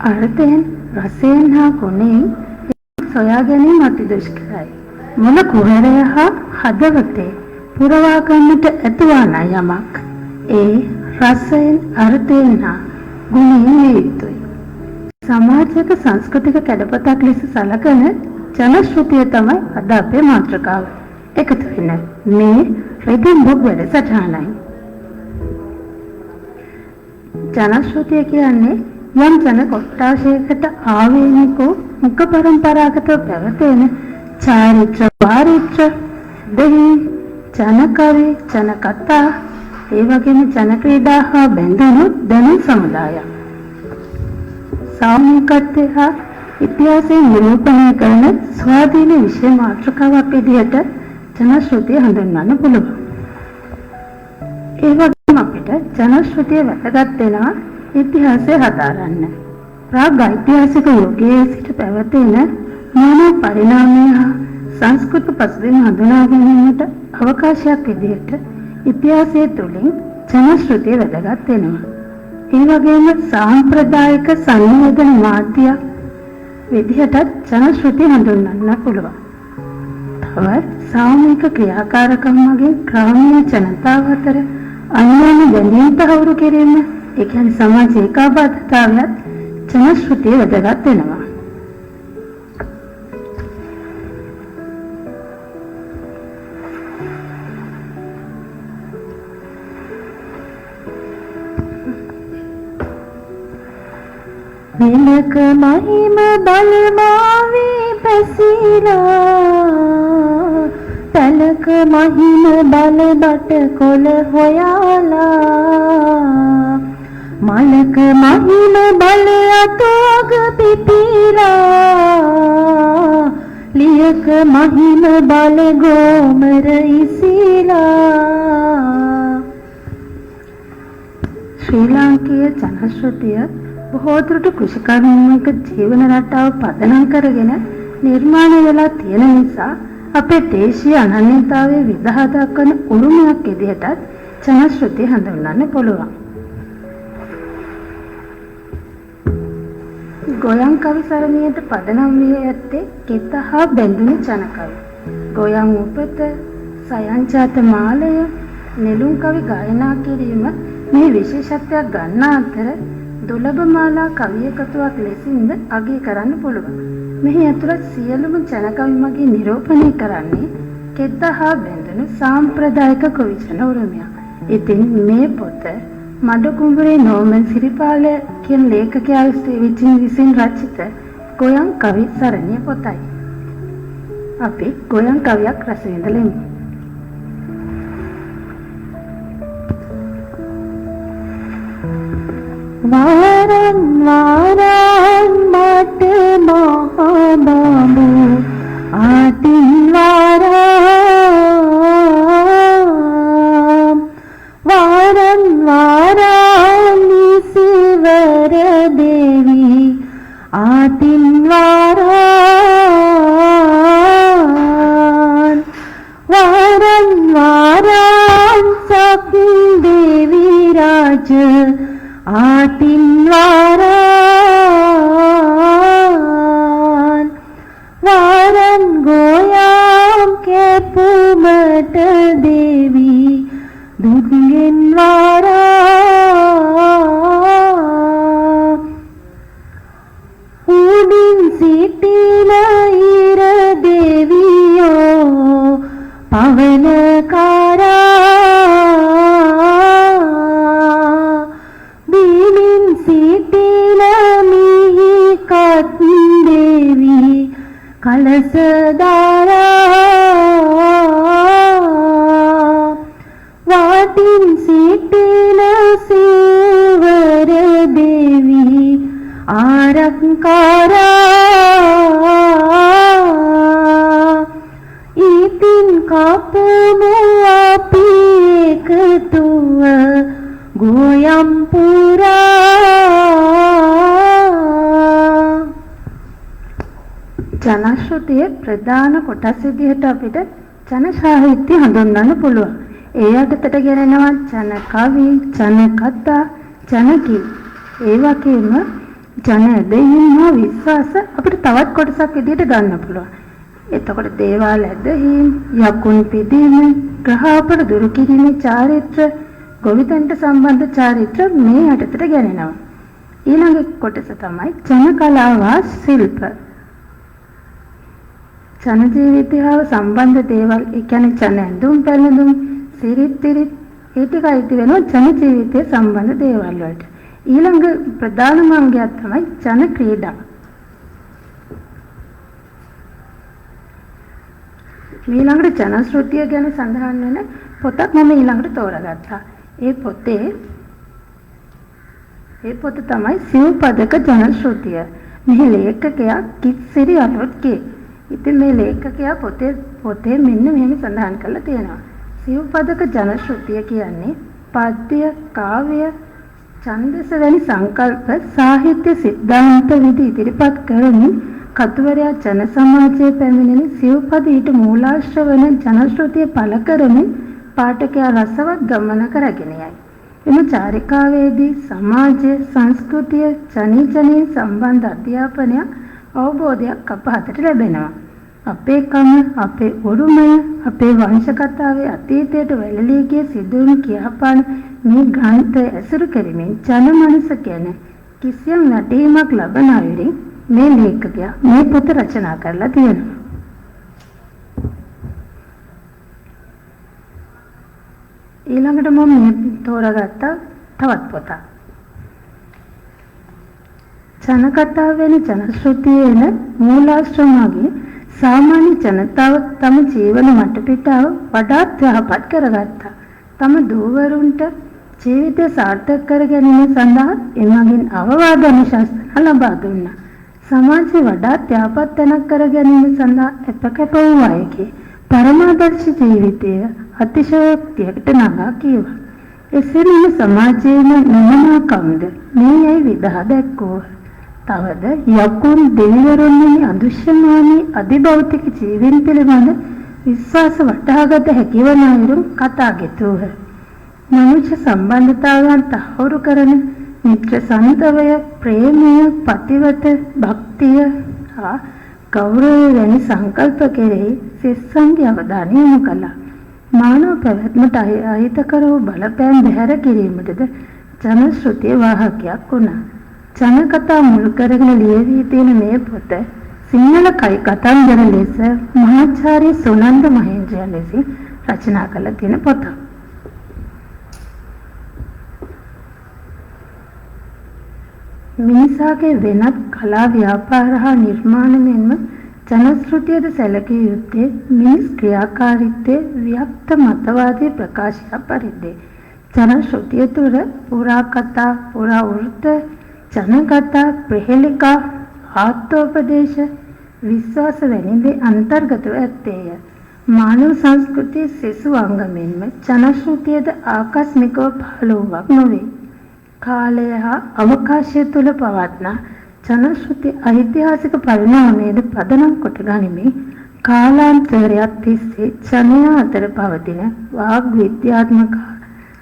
අර්ථයෙන් රසයෙන් හා ගුණයෙන් සොයා ගැනීම අති දුෂ්කරයි. මොන කුහරය හා හදවතේ පුරවා ගන්නට ඇතුවාන යමක් ඒ රසයෙන් අර්ථයෙන් හා ගුණයෙන් විය යුතුයි. සමාජයක සංස්කෘතික කැඩපතක් ලෙස සලකන ජනශ්‍රුතිය තමයි අද අපේ මාතෘකාව. එකතු වෙන මේ රෙදින් බුක් වැඩසටහනයි. ජනශ්‍රුතිය කියන්නේ යම් ජන කොට්ටාශයකට ආවේනික මුඛ පරම්පරාගතව පැවතෙන චාරිත්‍ර වාරිත්‍ර දෙහි ජනකවි ජනකතා ඒ වගේම ජන ක්‍රීඩා හා බැඳුණු දැනුම් සමුදායක්. සාමූහිකත්වය හා ඉතිහාසය නිරූපණය කරන ස්වාධීන විෂය මාතෘකාවක් විදිහට ජනශ්‍රුතිය හඳුන්වන්න පුළුවන්. ඒ වගේම අපිට ජනශ්‍රුතිය වැදගත් වෙනවා ඉතිහාසය හදාරන්න. ප්‍රාග් ඓතිහාසික යුගයේ සිට පැවතෙන මානව පරිණාමය හා සංස්කෘත පසුබිම හඳුනා ගැනීමට අවකාශයක් විදිහට ඉතිහාසය තුළින් ජනශ්‍රුතිය වැදගත් වෙනවා. ඒ වගේම සාම්ප්‍රදායික සංවේදන මාධ්‍ය විදිහටත් ජනශ්‍රුතිය හඳුන්වන්න පුළුවන්. තවත් සාමූහික ක්‍රියාකාරකම් මගින් ග්‍රාමීය ජනතාව අතර අන්‍යෝන්‍ය බැඳීම් තහවුරු කිරීම, ඒ කියන්නේ සමාජ ඒකාබද්ධතාවයත් ජනශ්‍රුතිය වැදගත් වෙනවා. විලක මහිම බලමාවී පැසිලා තලක මහිම බල බට කොළ හොයාලා මලක මහිම බල අතෝග පිපිලා ලියක මහිම බල ගෝමර ඉසිලා. ශ්‍රී ලාංකීය ජනශ්‍රුතිය බොහෝ දුරට කෘෂිකර්මික ජීවන රටාව පදනම් කරගෙන නිර්මාණය වෙලා තියෙන නිසා අපේ දේශීය අනන්‍යතාවයේ විදහා දක්වන උරුමයක් විදිහටත් ජනශ්‍රුතිය හඳුන්වන්න පුළුවන්. ගෝයන් කවි සරණියට පදනම් වී ඇත්තේ කෙත හා බැඳුණු ජනකවි. ගෝයන් උපත, සයන්ජාත මාලය, නෙළුම් කවි ගායනා කිරීම මේ විශේෂත්වයක් ගන්න අතර දුලබ මාලා කවි එකතුවක් ලෙසින්ද අගය කරන්න පුළුවන්. මෙහි ඇතුළත් සියලුම ජනකවි මගින් නිරූපණය කරන්නේ කෙත හා බැඳුණු සාම්ප්‍රදායික කවි ජන උරුමයක්. ඉතින් මේ පොත මඩකුඹුරේ නෝමන් සිරිපාල කියන ලේඛකයා විසින් රචිත ගෝයන් කවි සරණිය පොතයි. අපි ගෝයන් කවියක් රස විඳලෙමු. वारं वारं मत महाबाबू आतिन वारं वारं निसिवर देवी आतिन वारं वारं सख देवी राज आतिन वारन गोयाम के पुमट देवी दुर्गेन उडिन सिटिल ईर देवियो पवनकारा देवी कलसदारा वाटिन सिटिल सिल्वर देवी आरंकारा इतिन कापुमु अपि एकतुव गोयම්පුරා. ජනශ්‍රුතියේ ප්‍රධාන කොටස් විදිහට අපිට ජන සාහිත්‍ය හඳුන්වන්න පුළුවන්. ඒ යටතට ගෙනෙනවා ජන කවි, ජන කතා, ජන ගී. ඒ වගේම ජන ඇදහිීම හා විශ්වාස අපිට තවත් කොටසක් විදිහට ගන්න පුළුවන්. එතකොට දේවාල ඇදහිීම, යකුන් පිදීම, ග්‍රහාපර දුරු කිරීමේ චාරිත්‍ර, ගොවිතැනට සම්බන්ධ චාරිත්‍ර මේ යටතට ගැනෙනවා. ඊළඟ කොටස තමයි ජන කලාව හා ශිල්ප. ජන ජීවිතය හා සම්බන්ධ දේවල්, ඒ කියන්නේ ජන ඇඳුම් පැළඳුම්, සිරිත් තිරිත්, ඒ ටික අයිති වෙනවා ජන ජීවිතය සම්බන්ධ දේවල් වලට. ඊළඟ ප්‍රධානම අංගයක් තමයි ජන ක්‍රීඩා. ඊළඟට ජන ශ්‍රුතිය ගැන සඳහන් වෙන පොතක් මම ඊළඟට තෝරගත්තා. ඒ පොත තමයි සිව්පදක ජන ශ්‍රුතිය. මේ ලේඛකයා කිත්සිරි අලොත්ගේ. ඉතින් මේ ලේඛකයා පොතේ මෙන්න මෙහෙම සඳහන් කරලා තියෙනවා. සිව්පදක ජන ශ්‍රුතිය කියන්නේ පද්‍ය, කාව්‍ය, ඡන්දස වැනි සංකල්ප සාහිත්‍ය සිද්ධාන්ත විදි ඉදිරිපත් කරමින් කතුවරයා ජන සමාජයේ පැමිණෙන සිව්පද ඊට මූලාශ්‍ර වන ජන ශ්‍රුතිය පළ කරමින් පාඨකයා රසවත් ගමනක රැගෙන යයි. එම චාරිකාවේදී සමාජය, සංස්කෘතිය, ජනීජනීන් සම්බන්ධ අධ්‍යාපනයක්, අවබෝධයක් අප හතට ලැබෙනවා. අපේ කම, අපේ උරුමය, අපේ වංශ කතාවේ අතීතයට වැළලී ගිය සිදුවීම් කියාපාන මේ ග්‍රන්ථය ඇසුරු කරමින් ජන මනස ගැන කිසියම් නැටීමක් ලබන අයුරින් මේ ලේඛකයා මේ පොත රචනා කරලා තියෙනවා. ඊළඟට මම තෝරාගත්ත තවත් පොතක්. ජන කතාව වෙන ජන ශ්‍රුතියේ මූලාශ්‍රමගේ සාමාන්‍ය ජනතාව තම ජීවන මට්ටපිටාව වඩාත් යහපත් කරගත්තා. තම දූවරුන්ට ජීවිතය සාර්ථක කර ගැනීම සඳහා එමගින් අවවාද අනුශාසනා ලබා දුන්නා. සමාජය වඩාත් යහපත් තැනක් කර ගැනීම සඳහා අපකැප වූ අයගේ පරමාදර්ශී ජීවිතය අතිශයෝක්තියකට නගා කීවා. එසේම සමාජයේම නොමනාකම්ද මේ යයි විදහා දැක්වුවා. තවද යකුන් දෙවිවරුන් වැනි අදෘශ්‍යමානී අධිභෞතික ජීවීන් පිළිබඳ විශ්වාස වටහාගත හැකිවන අයුරුන් කතා ගෙතුවහ. මනුෂ්‍ය සම්බන්ධතාවයන් තහවුරු කරන මිත්‍ර සන්තවය, ප්‍රේමය, පතිවත, භක්තිය හා ගෞරවය වැනි සංකල්ප කෙරෙහි සිස්සන්ගේ අවධානය යොමු කළා. මානව පැවැත්මට අහිතකර වූ බලපෑම් බැහැර කිරීමටද ජන ශ්‍රුතිය වාහකයක් වුණා. ජන කතා මුල් කරගෙන ලියවී තියෙන මේ පොත සිංහල කතන්දර ලෙස මහාචාර්ය සුනන්ද මහේන්ද්‍රයන් ලෙසින් රචනා කළ තියෙන පොතක්. මිනිසාගේ වෙනත් කලා ව්‍යාපාර හා නිර්මාණ මෙන්ම ජන ශ්‍රුතියද සැලකිය යුත්තේ මිනිස් ක්‍රියාකාරීත්වයේ ව්‍යක්ත මතවාදී ප්‍රකාශයක් පරිද්දේ. ජන ශ්‍රුතිය තුළ පුරා කතා, පුරා වෘත්ත, ජනකතා, ප්‍රහෙලිකා, ආත්මෝපදේශ, විශ්වාස වැනි දේ අන්තර්ගතව ඇත්තේය. මානව සංස්කෘතියේ සෙසු අංග මෙන්ම ජන ශ්‍රුතියද ආකස්මිකව පහළ වූවක් නොවේ. කාලය හා අවකාශය තුළ පවත්නා ජන ශ්‍රුති ඓතිහාසික පරිණාමයේද පදනම් කොට ගනිමින් කාලාන්තරයක් තිස්සේ ජනයා අතර පවතින වාග් විද්‍යාත්මක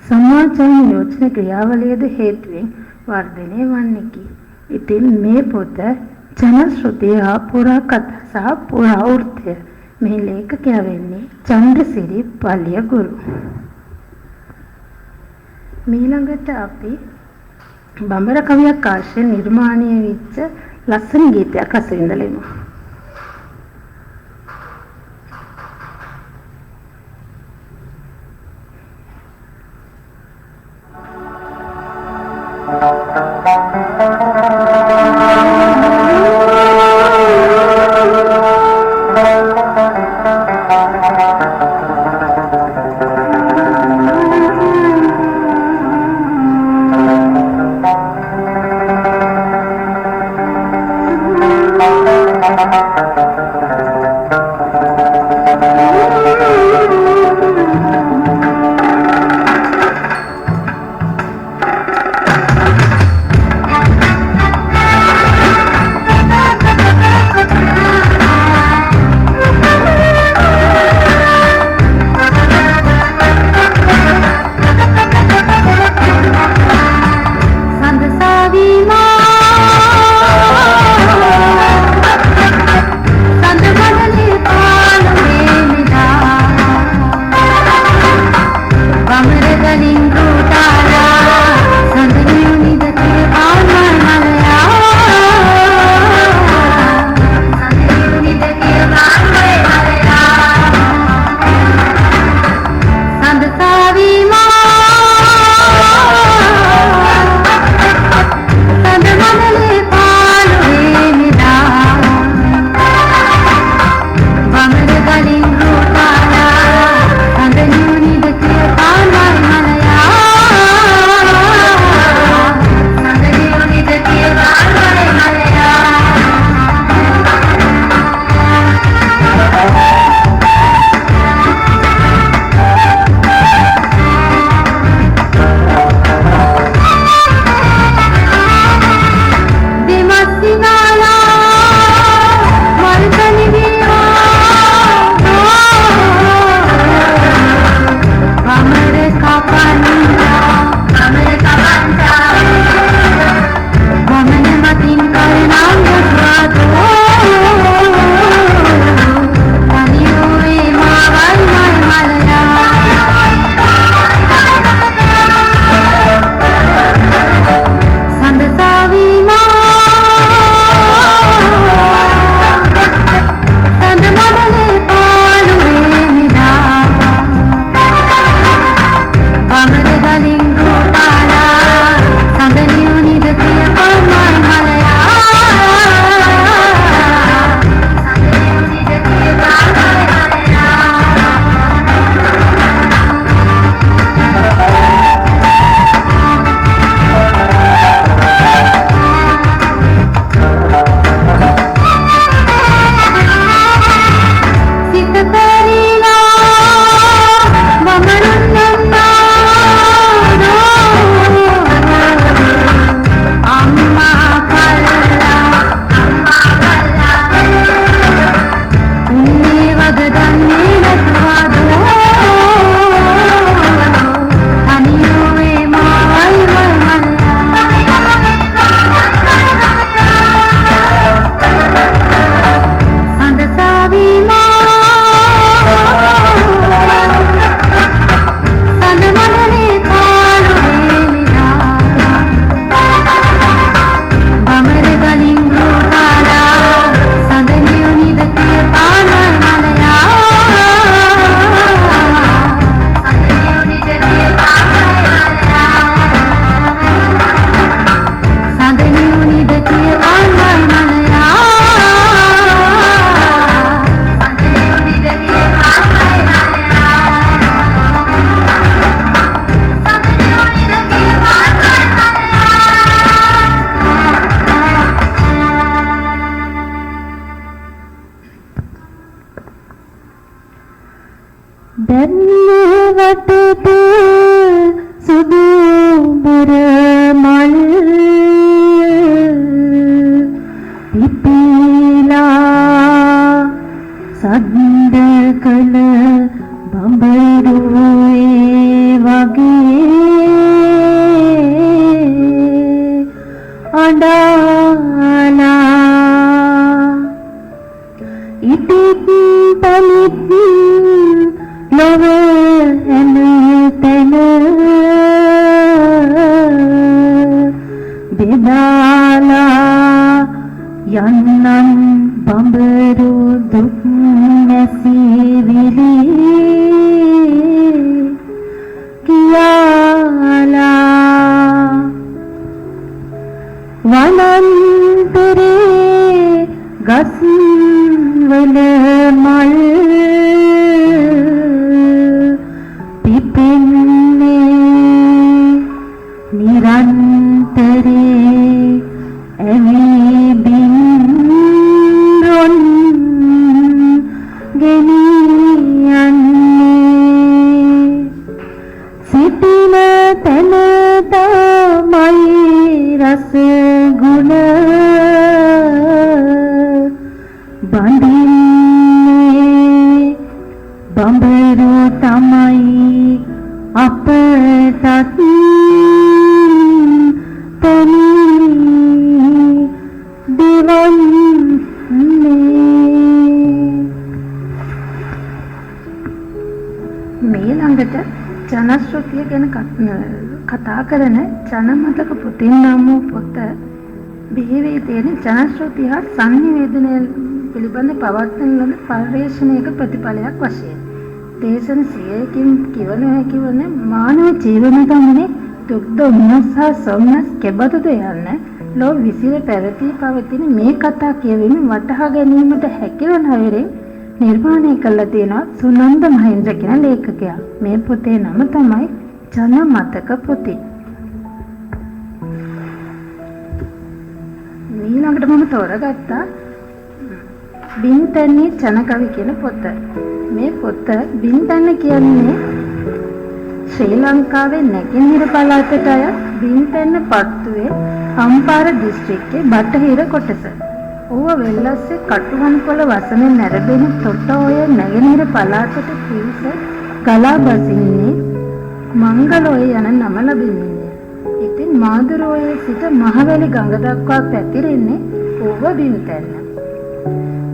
සමාජ නියෝජන ක්‍රියාවලියද හේතුවෙන් වර්ධනය වන්නකි. ඉතින් මේ පොත ජන ශ්‍රුතිය හා පුරා කතා සහ පුරා වෘත්තය. මේ ලේඛකයා වෙන්නේ චන්ද්‍රසිරි පල්ලියගුරු. ඊළඟට අපි බඹර කවියක් ආශ්‍රයෙන් නිර්මාණය වෙච්ච ලස්සන ගීතයක් රස විඳලෙමු. වැන්නවටට සුදු බුර මල් පිපිලා සද්ද කළ බඹරුවේ වගේ අඬාලා ඉතිත් පලිත් ලොව එනතන බෙදාලා යන්නන් බඹරු දුක් නැසිවිලි කියාලා වනන්තරේ ගස් වල මල් පිපෙන්නේ නිරන්තරේ ඇවිදින් රොන් ගෙනියන්නේ සිටින තැන තමයි රස ගුණ බඳින්නේ බඹරු තමයි අපටත් තනි මේ ළඟට ජනශ්‍රුතිය ගැන කතා කරන ජනමතක පොතින් නම් වූ පොත බිහිවී තියෙන ජනශ්‍රුතිය හා සංනිවේදනය පිළිබඳ පවත්වන ලද පර්යේෂණයක ප්‍රතිඵලයක් වශයෙන් දේශන 100කින් කිව නොහැකි වන මානව ජීවන ගමනේ දුක් දුම්නස් හා සොම්නස් කෙබඳුද යන්න ලෝ විසිර පැවතී පවතින මේ කතා කියවීම වටහා ගැනීමට හැකිවන අයුරින් නිර්මාණය කළ තියෙනවා සුනන්ද මහේන්ද්‍ර කියන ලේඛකයා. මේ පොතේ නම තමයි ජනමතක පොතේ. ඊළඟට මම තෝරගත්තා බින්තන්නේ ජනකවි කියන පොත. මේ පොත බින්තන්න කියන්නේ ශ්‍රී ලංකාවේ නැගෙනහිර පළාතට අයත් බින්තන්න පත්තුවේ අම්පාර දිස්ත්‍රික්කයේ බටහිර කොටස. ඌව වෙල්ලස්සේ කටුවන්පොළ වසමෙන් නැරඹෙන තොටෝය නැගෙනහිර පළාතට පිවිස ගලා බසින්නේ මංගලෝය යන නම ලැබෙන්නේ. ඉතින් මාදුරෝයේ සිට මහවැලි ගඟ දක්වා පැතිරෙන්නේ ඌව බින්තන්න.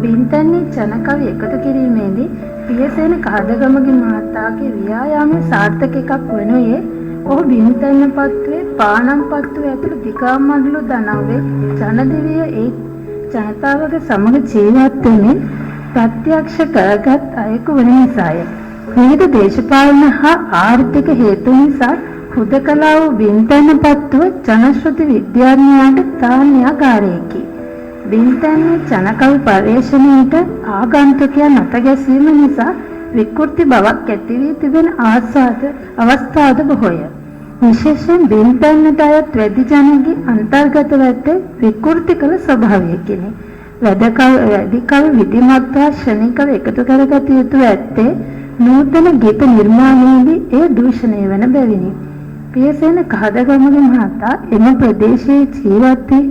බින්තන්නේ ජනකවි එකතු කිරීමේදී පියසේන කහදගමගේ මහතාගේ ව්‍යායාමයේ සාර්ථක එකක් වනුයේ ඔහු බින්තන්න පත්තුවේ පානම් පත්තුවේ ඇතුළු දිගාමඩලු දනව්වේ ජනදෙවිය ඒ ජනතාවගේ සමග ජීවත් වෙමින් ප්‍රත්‍යක්ෂ කරගත් අයෙකු වන නිසාය. විවිධ දේශපාලන හා ආර්ථික හේතු නිසා හුදකලා වූ බින්තන්න පත්තුව ජනශ්‍රුති විද්‍යාඥයාට තාන්‍යාකාරයකි. බින්තන්නේ ජනකවි පර්යේෂණයට ආගන්තුකයන් අත ගැසීම නිසා විකෘති බවක් ඇති වී තිබෙන අවස්ථාද බොහෝය. විශේෂයෙන් බින්තන්නට අයත් වැඩි ජනගේ අන්තර්ගතව ඇත්තේ විකෘති කළ ස්වභාවයකිනි. වැඩි කවි විධිමත්ව ශ්‍රණිකව එකතු කරගත යුතු ඇත්තේ නූතන ගීත නිර්මාණයේදී ඒ දූෂණය වන බැවිනි. පියසේන කහදගමගේ මහතා එම ප්‍රදේශයේ ජීවත් වී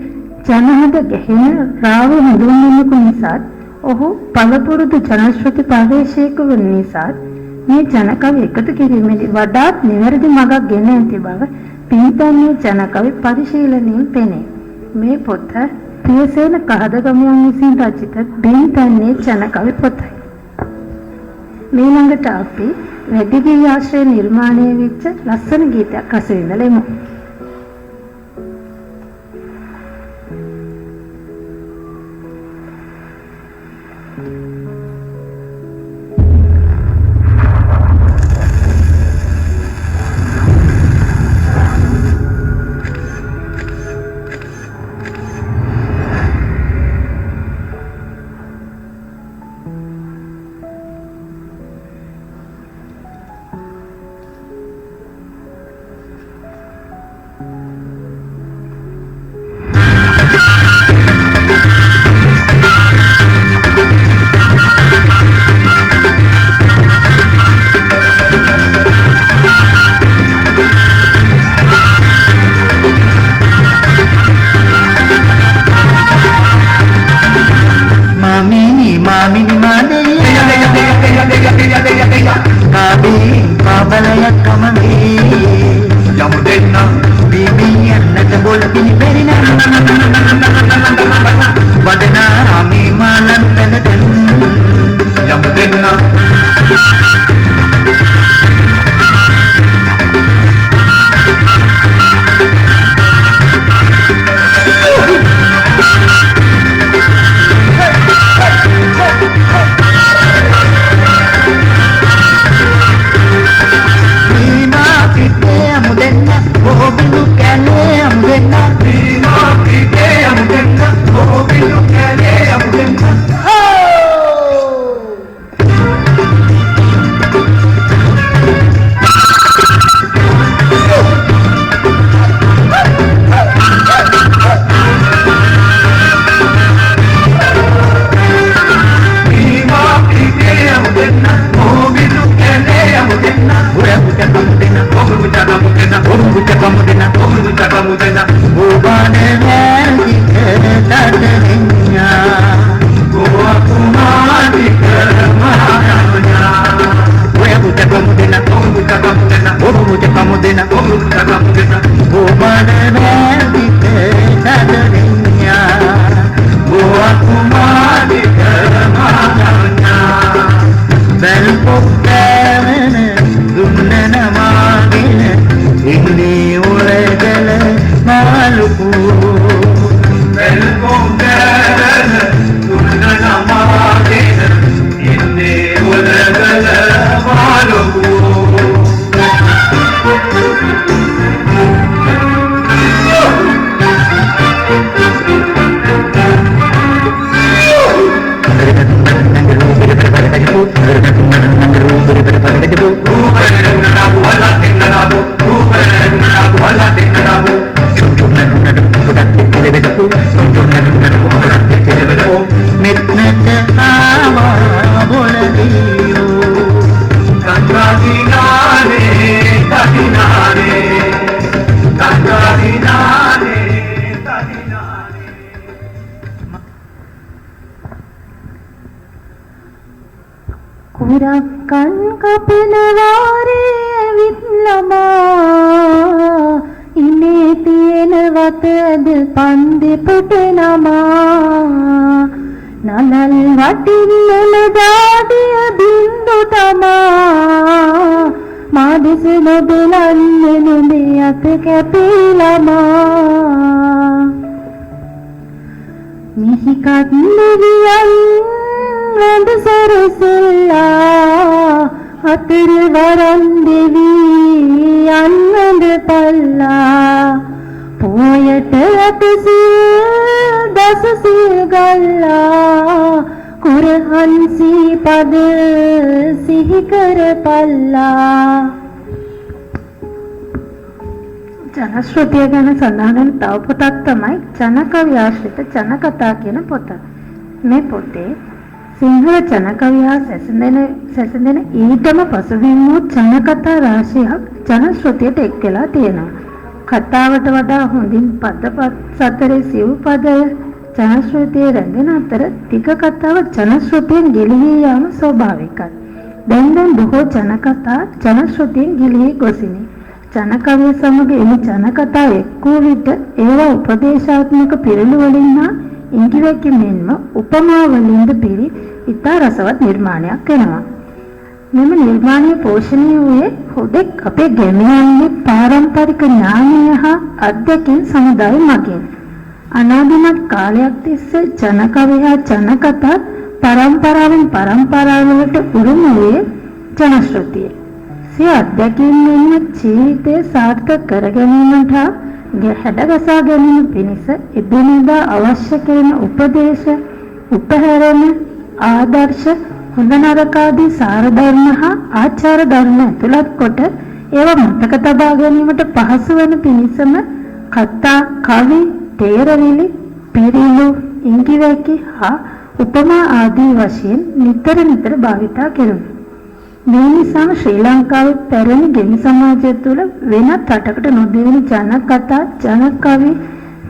ජනහද ගැහෙන රාව හඳුන්වන්නකු නිසාත් ඔහු පළපුරුදු ජනශ්‍රුති පර්යේෂණයක වන නිසාත් මේ ජනකවි එකතු කිරීමේදී වඩාත් නිවැරදි මඟක් ගෙන ඇති බව බින්තන්නේ ජනකවි පරිශීලනයෙන් පෙනේ. මේ පොත පියසේන කහදගමයන් විසින් රචිත බින්තන්නේ ජනකවි පොතයි. මේ ළඟට අපි වැඩිගී ආශ්‍රය නිර්මාණය වෙච්ච ලස්සන ගීතයක් රස විඳලෙමු. උරක්කන් කපන වාරේ විත්ලමා ඉනේ තියෙන වතද පන්දෙපට නමා නලල් වටින් නෙලදාදිය බින්දු තමා මාදිස නොබලන්නේ නුඹේ අත කැපිලමා මිහිකත් නිවියන් වැඳ සරසලා අතර වරන් දෙවි අන්නඳ පල්ලා පොයට අතසිල් දසසිල් ගල්ලා කුරහන් සීපද සිහි කර පල්ලා. ජනශ්‍රුතිය ගැන සඳහන් වෙන තව පොතක් තමයි ජනකවි ආශ්‍රිත ජනකතා කියන පොත. මේ පොතේ සිංහල ජනකවි හා සැසඳෙන ඊටම පසුබිම් වූ ජනකතා රාශියක් ජනශ්‍රුතියට එක් වෙලා තියෙනවා. කතාවට වඩා හොඳින් පදපත් සතරේ සිව් පදය ජනශ්‍රුතියේ රැඳෙන අතර ටික කතාව ජනශ්‍රුතියෙන් ගිලිහි යාම ස්වභාවිකයි. දැන් බොහෝ ජනකතා ජනශ්‍රුතියෙන් ගිලිහි ගොසිනි. ජනකවිය සමග එහි ජනකතා එක් වූ විට ඒවා උපදේශාත්මක පිළිලු වලින් හා ඉංගිවැකි මෙන්ම උපමා වලින්ද පිරි ඉතා රසවත් නිර්මාණයක් වෙනවා. මෙම නිර්මාණය පෝෂණය වූයේ හුදෙක් අපේ ගැමියන්ගේ පාරම්පරික ඥානය හා අත්දැකීම් සමුදාය මගින්. අනාදිමත් කාලයක් තිස්සේ ජනකවි හා ජනකතා පරම්පරාවෙන් පරම්පරාවලට උරුම වූයේ ජනශ්‍රුතිය. සිය අත්දැකීම් මෙන්ම ජීවිතය සාර්ථක කර ගැනීමට හා හැඩගසා ගැනීම පිණිස එදිනෙදා අවශ්‍ය කරන උපදේශ, උපහැරණ, ආදර්ශ, හොඳ නරක ආදී සාර ධර්ම හා ආචාර ධර්ම ඇතුළත් කොට ඒවා මතක තබා ගැනීමට පහසු වන පිණිසම කතා, කවි, තේරවිලි, පිරිලු, ඉංගිවැකි හා උපමා ආදී වශයෙන් නිතර භාවිතා කෙරුණා. මේ නිසාම ශ්‍රී ලංකාවේ පැරණි ගෙමි සමාජය තුළ වෙනත් රටකට නොදෙවෙන ජනකතා, ජනකවි,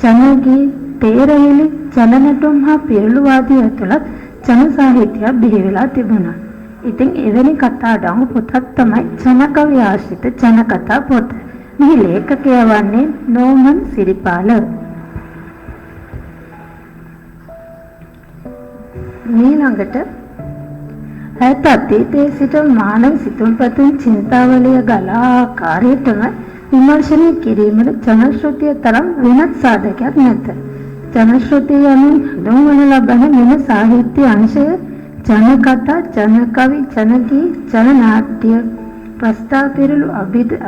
ජනගී, තේරවිලි, ජනනැටුම් හා පිරිලු ආදී ඇතුළත් ජන සාහිත්‍යයක් බිහි වෙලා තිබුණා. ඉතින් එවැනි කතා අඩංගු පොතක් තමයි ජනකවි ආශ්‍රිත ජනකතා පොත. මෙහි ලේඛකයා වන්නේ නෝමන් සිරිපාල. ඊළඟට ඈත අතීතයේ සිට මානව සිතුම්පතුන් චින්තාවලිය ගලා ආකාරයටම විමර්ශනය කිරීමට ජනශ්‍රුතිය තරම් වෙනත් සාධකයක් නැත. ජනශ්‍රුතිය යමින් හඳුන්වන ලබන මෙම සාහිත්‍ය අංශය ජනකතා, ජනකවි, ජනගී, ජනනාට්‍ය, ප්‍රස්තාව පිරිලු,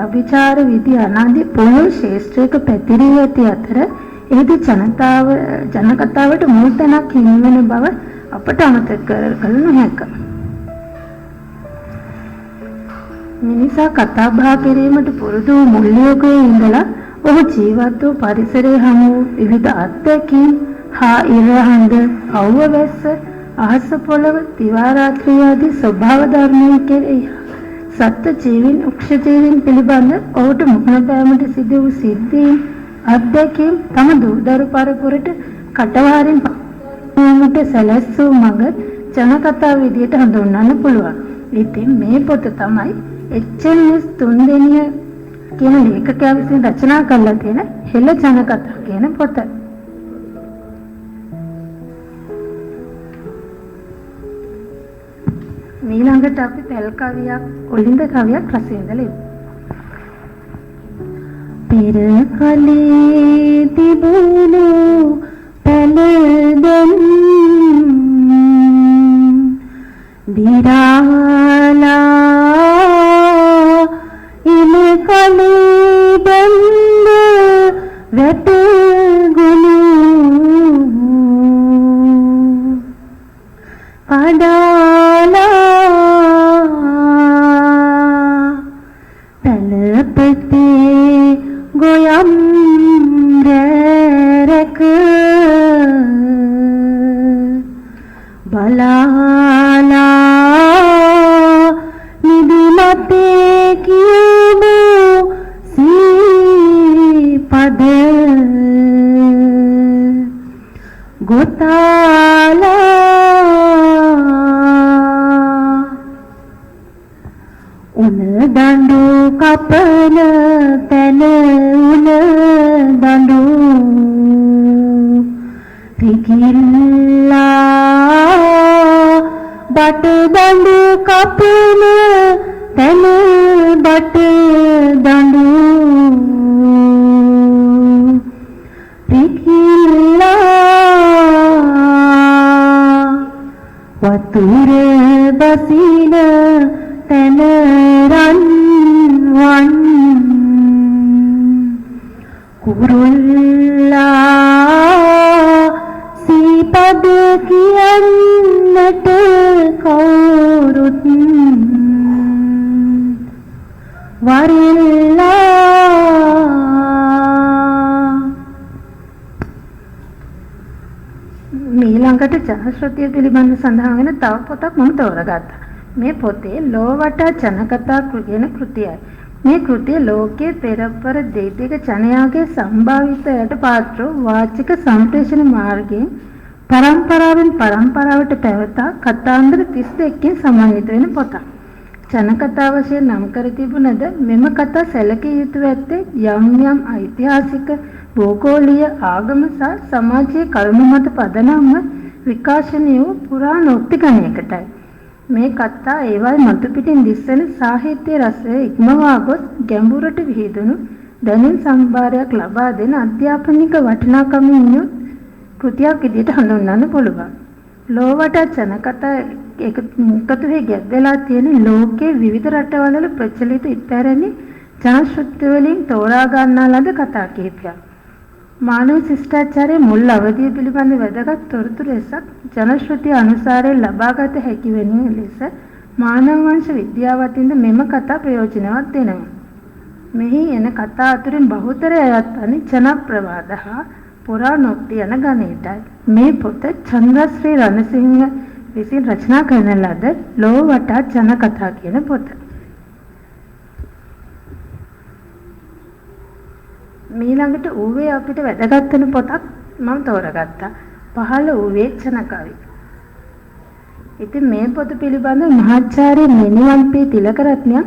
අභිචාර විධි අනාදී පොළොව ශේෂ්ත්‍රයක පැතිරී ඇති අතර එහිදී ජනකතාවට මුල් තැනක් හිමිවන බව අපට අමතක කළ නොහැක. මිනිසා කතා බහ කිරීමට පුරුදු වූ මුල් යුගයේ ඉඳලා ඔහු ජීවත් වූ පරිසරයේ හමු වූ විවිධ අත්දැකීම් හා ඉරහඳ, අවුව වැස්ස, අහස පොළව, දිවා රාත්‍රිය ආදී ස්වභාව ධර්මයන් කෙරෙහි සත්ත්ව ජීවීන්, උක්ෂ ජීවීන් පිළිබඳ ඔහුට මුහුණ පෑමට සිදු වූ සිද්ධීන්, අත්දැකීම් තම දූදරු පරපුරට කටවාරින් පෑමට සැලැස්සූ මඟ ජනකතා විදියට හඳුන්වන්න පුළුවන්. ඉතින් මේ පොත තමයි HMS තුන්දෙනිය කියන ලේඛකයා විසින් රචනා කරලා තියෙන හෙළ ජනකතා කියන පොත. ඊළඟට අපි තෙල් කවියක්, ඔලින්ද කවියක් රස විඳලා පෙර කලේ තිබුණු පැලදම් දිරාලා ඉම කලේ බඳ වැටගුණු පඩාලා පැලපතේ ගොයම් රැක බලාලා නිදිමතේ කියමු සීපද ගොතාලා දඬු කපන තැන උන දඬු පිකිල්ලා බට දඬු කපන තැන බට දඬු වතුර බසින තැන රන්වන් කුරුල්ලා සීපද කියන්නට කවුරුත් වරිල්ලා ඊළඟට ජනශ්‍රුතිය පිළිබඳ සඳහන් වෙන තව පොතක් මම තෝරගත්තා. මේ පොතේ ලෝවටා ජනකතා කියන කෘතියයි. මේ කෘතිය ලෝකයේ පෙරපර දෙවික ජනයාගේ සම්භාවිතයට පාත්‍ර වාචික සම්ප්‍රේෂණ මාර්ගයෙන් පරම්පරාවෙන් පරම්පරාවට පැවතා කතාන්දර 32කින් සමන්විත වෙන පොතක්. ජනකතා වශයෙන් නම් කර තිබුණද මෙම කතා සැලකිය යුතු ඇත්තේ යම් යම් ඓතිහාසික භූගෝලීය ආගම සහ සමාජීය කරුණු මත පදනම්ව විකාශනය වූ පුරාණෝක්ති ගණයකටයි. මේ කතා ඒවයි මතු පිටින් දිස්වෙන සාහිත්‍ය රසය ඉක්මවා ගොස් ගැඹුරට විහිදුණු දැනුම් සම්භාරයක් ලබා දෙන අධ්‍යාපනික වටිනාකමින් යුත් කෘතියක් විදිහට හඳුන්වන්න පුළුවන්. ලෝවටා ජනකතා එකතු වෙ ගැද්දලා තියෙන ලෝකයේ විවිධ රටවල ප්‍රචලිත ඉපැරණි ජනශ්‍රුති වලින් තෝරා ගන්නා ලද කතා කිහිපයක්. මානව ශිෂ්ටාචාරයේ මුල් අවධිය පිළිබඳ වැදගත් තොරතුරු ලෙසක් ජනශ්‍රුති අනුසාරයෙන් ලබාගත හැකි වෙන ලෙස මානව වංශ විද්‍යාවතින්ද මෙම කතා ප්‍රයෝජනවත් වෙනවා. මෙහි එන කතා අතරින් බහුතරය අයත් වන්නේ ජනප්‍රවාද හා පුරාණෝක්ති යන ගණයටයි. මේ පොත චන්ද්‍රශ්‍රී රණසිංහ විසින් රචනා කරන ලද ලෝවටා ජනකතා කියන පොත. ඊළඟට ඌවේ අපිට වැදගත් වෙන පොතක් මම තෝරගත්තා. පහළ ඌවේ ජනකවි. ඉතින් මේ පොත පිළිබඳ මහාචාර්ය මෙනිවන්පී තිලකරත්නය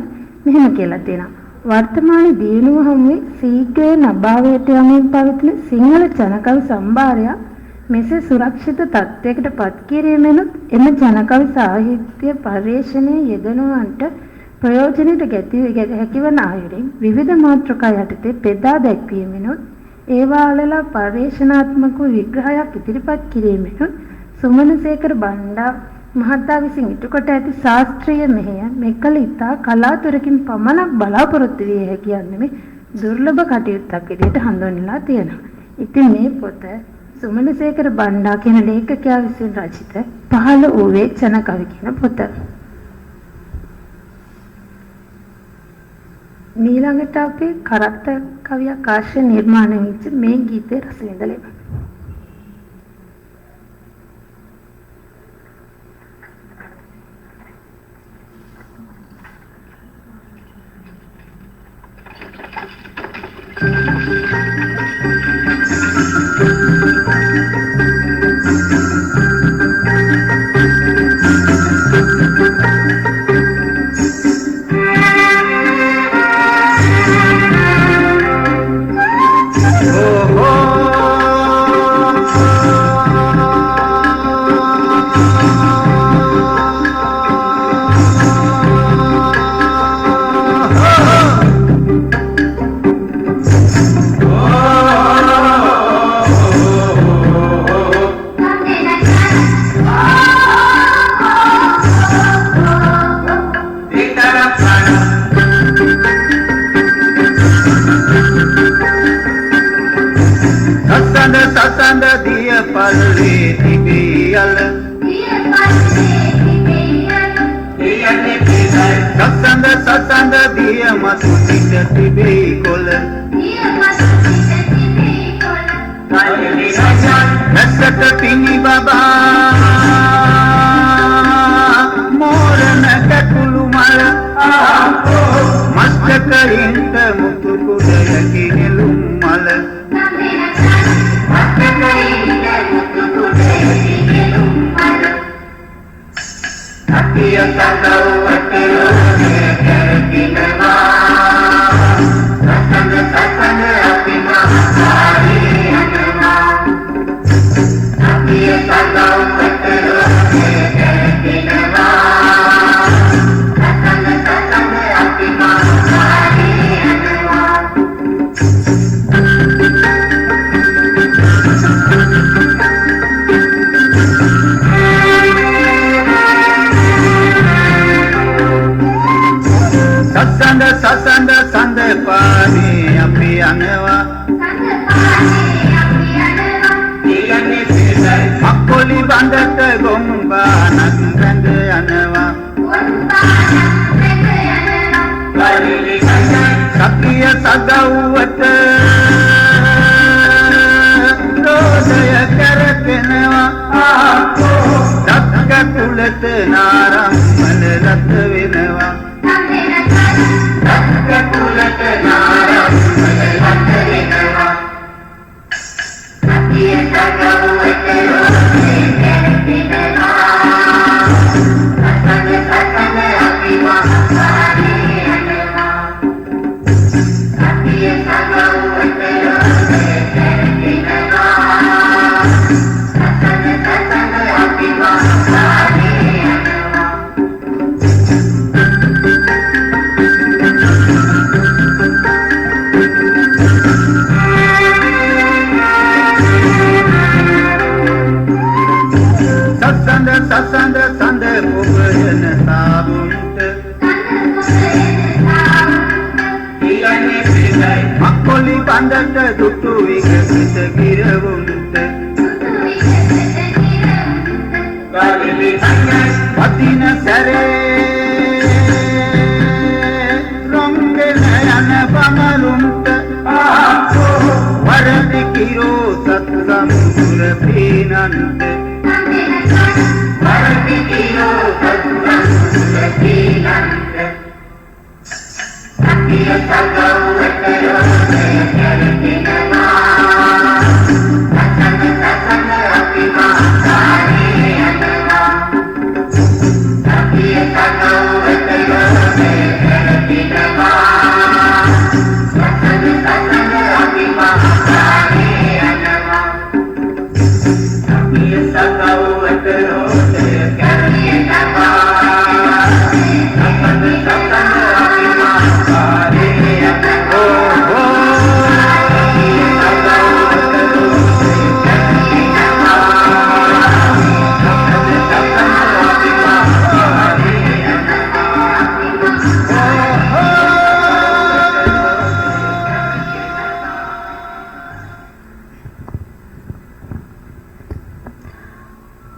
මෙහෙම කියලා තියෙනවා. වර්තමාන දියුණුව හමුවේ සීඝ්‍රයෙන් අභාවයට යමින් පවතින සිංහල ජනකවි සම්භාරය මෙසේ සුරක්ෂිත තත්ත්වයකට පත් කිරීමෙනුත් එම ජනකවි සාහිත්‍ය පරිශ්‍රණයේ යෙදෙනවන්ට ප්‍රයෝජනෙට හැකිවන ආයුරින් විවිධ මාතෘකා යටතේ බෙදා දැක්වීමෙනුත් ඒවා අලලා පරිශ්‍රණාත්මක විග්‍රහයක් ඉදිරිපත් කිරීමෙනුත් සුමනසේකර බණ්ඩා මහතා විසින් ඉටුකොට ඇති ශාස්ත්‍රීය මෙහෙය මෙකල ඉතා කලාතුරකින් පමණක් බලාපොරොත්තු විය හැකි යන්නේ දුර්ලභ කටයුත්තක් විදිහට හඳුන්වලා තියෙනවා. ඉතින් මේ පොත සුමනසේකර බණ්ඩා කියන ලේඛකයා විසින් රචිත පහළ ඌවේ ජනකවි කියන පොත. ඊළඟට අපි කරත්ත කවියක් ආශ්‍රය නිර්මාණය වෙච්ච මේ ගීතේ රස විඳලෙමු.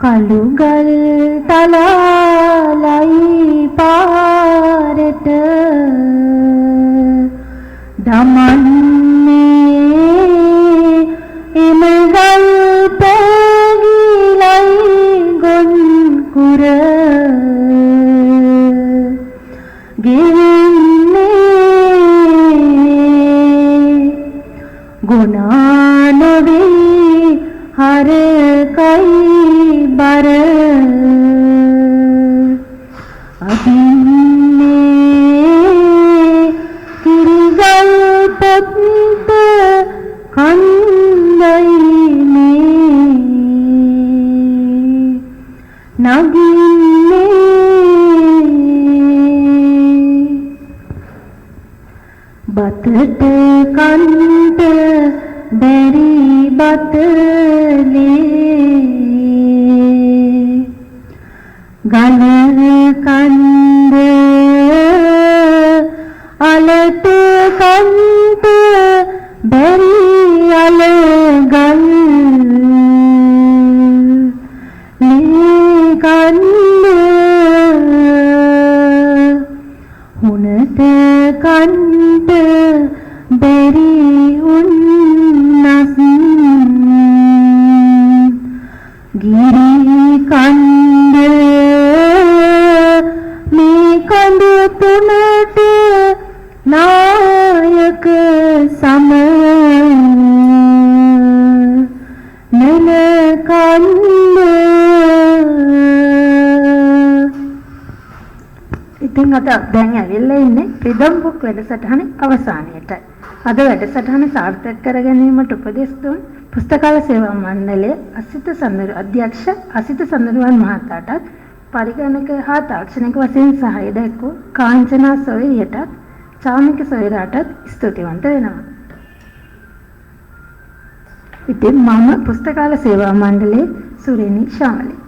කළුගල් තලාලයි පාරට දමන්නේ එමගල් පැගිලයි ගොන් කුර ගෙන්නේ ගුණා නොවේ හරකයි බර අදින්නේ කිරිගල් පොත්ත කන්දයි මේ නගින්නේ බතට කන්ට බැරි බතලේ ගල කන්ද අලට කන්ට බැරි අලගල් ලේ කන්ද හුනට කන්ට බැරි උන්නස් ගිරි කන්ද මේ කඳ තුනට නායක සම නෙල කන්ද ඉතින් අද දැන් ඇවිල්ලා ඉන්නේ රිදම් බුක් වැඩසටහනේ අවසානයේට. අද වැඩසටහන සාර්ථක කර ගැනීමට උපදෙස් දුන් පුස්තකාල සේවා මණ්ඩලයේ අධ්‍යක්ෂ අසිත සඳරුවන් මහතාටත් පරිගණක හා තාක්ෂණික වශයෙන් සහාය දැක්වූ කාංචනා සොයරියටත් චාමික සොයරාටත් ස්තුතිවන්ත වෙනවා. ඉතින් මම පුස්තකාල සේවා මණ්ඩලයේ සුරේනි ශාමලී